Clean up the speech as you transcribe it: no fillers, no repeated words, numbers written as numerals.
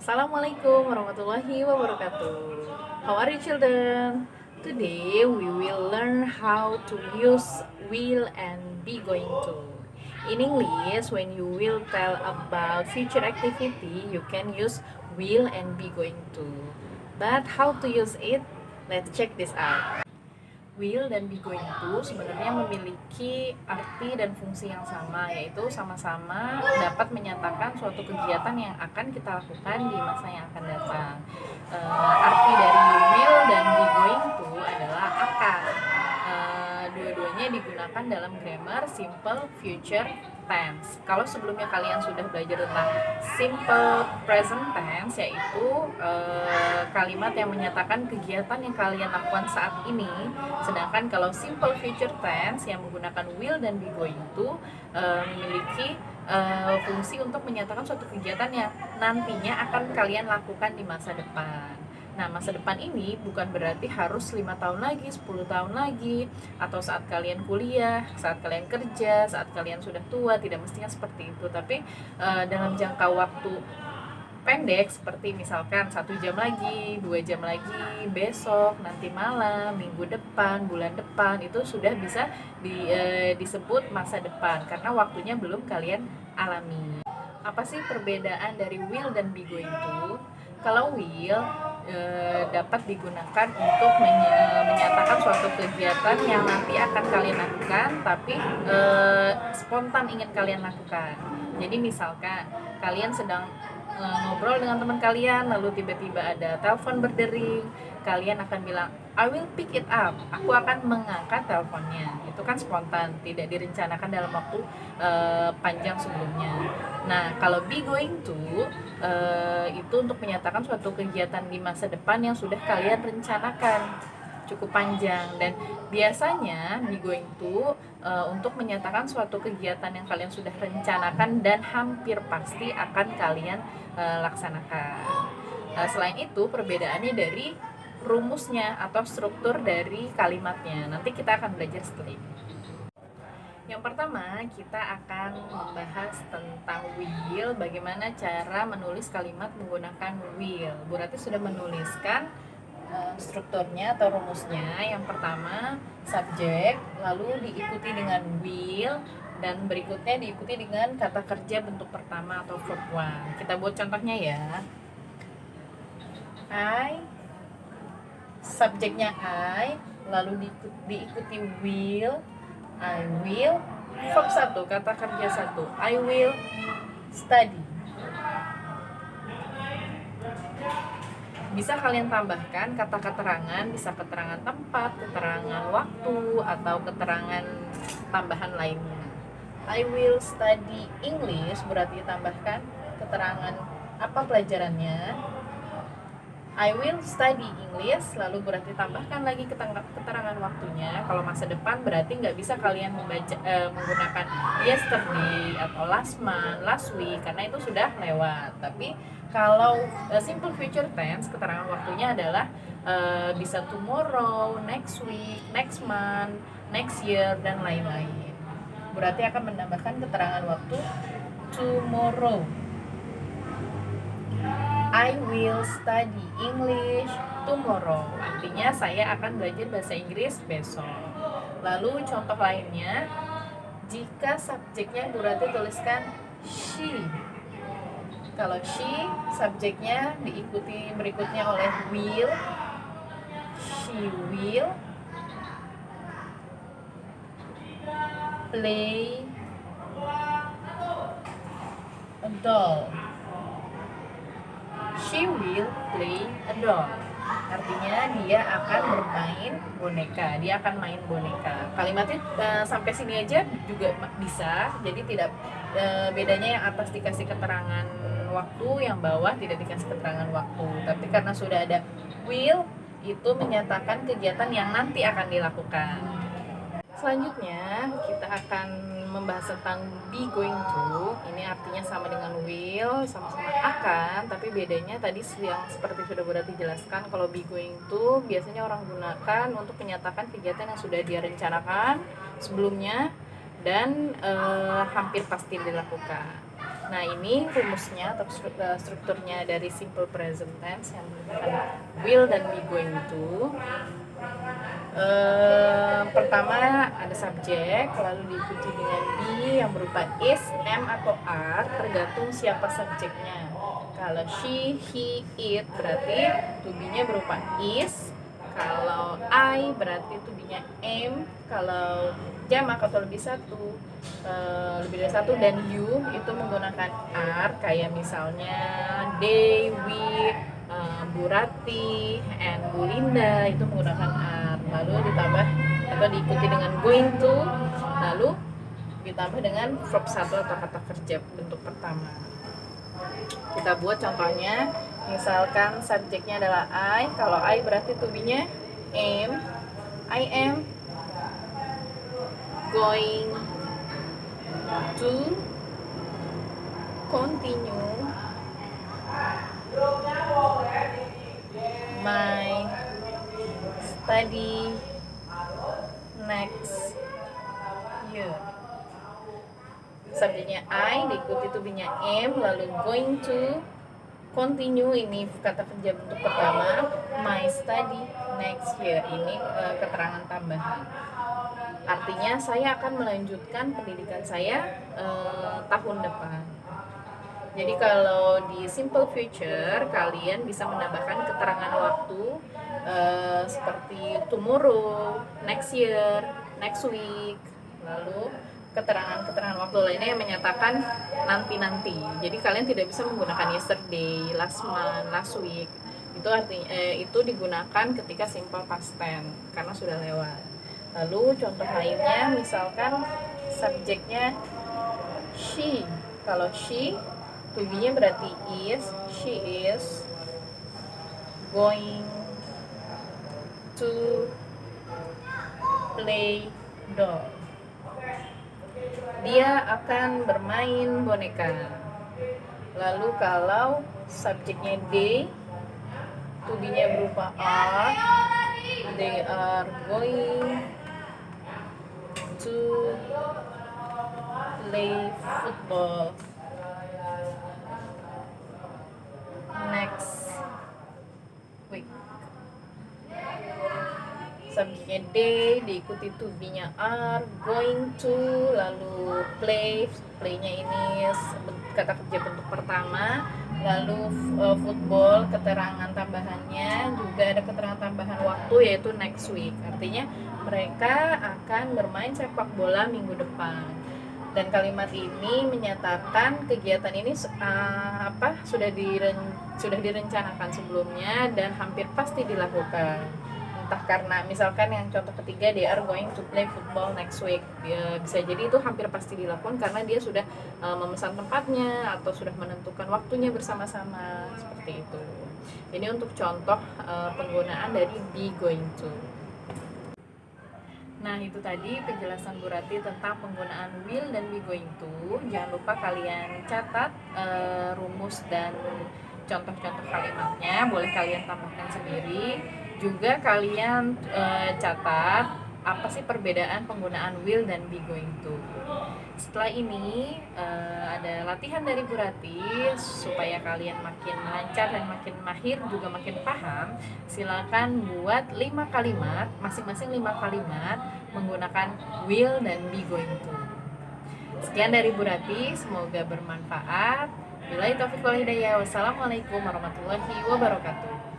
Assalamualaikum warahmatullahi wabarakatuh. How are you, children? Today we will learn how to use will and be going to. In English, when you will tell about future activity, you can use will and be going to. But how to use it? Let's check this out. Will dan be going to sebenarnya memiliki arti dan fungsi yang sama, yaitu sama-sama dapat menyatakan suatu kegiatan yang akan kita lakukan di masa yang akan datang. Arti dari will dan be going to adalah akan. Dua-duanya digunakan dalam grammar simple future tense. Kalau sebelumnya kalian sudah belajar tentang simple present tense, yaitu kalimat yang menyatakan kegiatan yang kalian lakukan saat ini. Sedangkan kalau simple future tense yang menggunakan will dan be going to memiliki fungsi untuk menyatakan suatu kegiatan yang nantinya akan kalian lakukan di masa depan. Nah, masa depan ini bukan berarti harus 5 tahun lagi, 10 tahun lagi, atau saat kalian kuliah, saat kalian kerja, saat kalian sudah tua, tidak mestinya seperti itu. Tapi dalam jangka waktu pendek, seperti misalkan 1 jam lagi, 2 jam lagi, besok, nanti malam, minggu depan, bulan depan, itu sudah bisa disebut masa depan, karena waktunya belum kalian alami. Apa sih perbedaan dari will dan be going to? Kalau will dapat digunakan untuk menyatakan suatu kegiatan yang nanti akan kalian lakukan, tapi spontan ingin kalian lakukan. Jadi misalkan kalian sedang ngobrol dengan teman kalian, lalu tiba-tiba ada telepon berdering, kalian akan bilang, I will pick it up, aku akan mengangkat teleponnya. Itu kan spontan, tidak direncanakan dalam waktu panjang sebelumnya. Nah, kalau be going to itu untuk menyatakan suatu kegiatan di masa depan yang sudah kalian rencanakan cukup panjang, dan biasanya be going to untuk menyatakan suatu kegiatan yang kalian sudah rencanakan dan hampir pasti akan kalian laksanakan. Selain itu, perbedaannya dari rumusnya atau struktur dari kalimatnya. Nanti kita akan belajar setelah ini. Yang pertama, kita akan membahas tentang will, bagaimana cara menulis kalimat menggunakan will. Bu Rati sudah menuliskan strukturnya atau rumusnya. Yang pertama, subjek, lalu diikuti dengan will, dan berikutnya diikuti dengan kata kerja bentuk pertama atau verb one. Kita buat contohnya ya. Subjeknya I, lalu diikuti will, I will, verb 1, kata kerja 1, I will study. Bisa kalian tambahkan kata keterangan, bisa keterangan tempat, keterangan waktu, atau keterangan tambahan lainnya. I will study English, berarti tambahkan keterangan apa pelajarannya. I will study English, lalu berarti tambahkan lagi keterangan waktunya. Kalau masa depan berarti nggak bisa kalian menggunakan yesterday atau last month, last week, karena itu sudah lewat. Tapi kalau simple future tense, keterangan waktunya adalah bisa tomorrow, next week, next month, next year, dan lain-lain. Berarti akan menambahkan keterangan waktu tomorrow. I will study English tomorrow. Artinya saya akan belajar bahasa Inggris besok. Lalu contoh lainnya, jika subjeknya Bu Rati tuliskan she. Kalau she, subjeknya diikuti berikutnya oleh will. She will play a doll. She will play a doll. Artinya dia akan bermain boneka, dia akan main boneka. Kalimatnya sampai sini aja juga bisa. Jadi tidak bedanya yang atas dikasih keterangan waktu, yang bawah tidak dikasih keterangan waktu. Tapi karena sudah ada will, itu menyatakan kegiatan yang nanti akan dilakukan. Selanjutnya kita akan membahas tentang be going to. Ini artinya sama dengan will, sama-sama akan, tapi bedanya tadi yang seperti sudah Bu Rati jelaskan, kalau be going to biasanya orang gunakan untuk menyatakan kegiatan yang sudah dia rencanakan sebelumnya dan hampir pasti dilakukan. Nah, ini rumusnya atau strukturnya dari simple present tense yang menggunakan will dan be going to. Pertama ada subjek, lalu diikuti dengan be yang berupa is, am atau are, tergantung siapa subjeknya. Kalau she, he, it berarti to be-nya berupa is. Kalau I berarti to be-nya am. Kalau jamak atau lebih dari satu, dan you itu menggunakan are, kayak misalnya they, we, Bu Rati, and Bu Linda itu menggunakan are. Lalu ditambah atau diikuti dengan going to, lalu ditambah dengan verb 1 atau kata kerja bentuk pertama. Kita buat contohnya, misalkan subjeknya adalah I. Kalau I berarti to be-nya am. I am going to continue my study next year. Subjeknya I, diikuti to be-nya am, lalu going to continue, ini kata kerja bentuk pertama, my study next year, ini keterangan tambahan. Artinya saya akan melanjutkan pendidikan saya tahun depan. Jadi kalau di simple future kalian bisa menambahkan keterangan waktu seperti tomorrow, next year, next week, lalu keterangan waktu lainnya yang menyatakan nanti-nanti. Jadi kalian tidak bisa menggunakan yesterday, last month, last week. Itu artinya itu digunakan ketika simple past tense karena sudah lewat. Lalu contoh lainnya, misalkan subjeknya she. Kalau she, to be-nya berarti is. She is going to play doll. Dia akan bermain boneka. Lalu kalau subjeknya they, to be-nya berupa are. They are going to play football next week. Subjeknya they, diikuti to be-nya are, going to, lalu play-nya ini kata kerja bentuk pertama, lalu football, keterangan tambahannya juga ada keterangan tambahan waktu yaitu next week. Artinya mereka akan bermain sepak bola minggu depan. Dan kalimat ini menyatakan kegiatan ini sudah direncanakan sebelumnya dan hampir pasti dilakukan. Entah karena misalkan yang contoh ketiga, they are going to play football next week, bisa jadi itu hampir pasti dilakukan karena dia sudah memesan tempatnya atau sudah menentukan waktunya bersama-sama, seperti itu. Ini untuk contoh penggunaan dari be going to. Nah, itu tadi penjelasan Bu Rati tentang penggunaan will dan be going to. Jangan lupa kalian catat rumus dan contoh-contoh kalimatnya, boleh kalian tambahkan sendiri. Juga kalian catat apa sih perbedaan penggunaan will dan be going to. Setelah ini ada latihan dari Bu Rati supaya kalian makin lancar dan makin mahir, juga makin paham. Silakan buat 5 kalimat, masing-masing 5 kalimat menggunakan will dan be going to. Sekian dari Bu Rati, semoga bermanfaat. Billahi taufiq wal hidayah. Wassalamualaikum warahmatullahi wabarakatuh.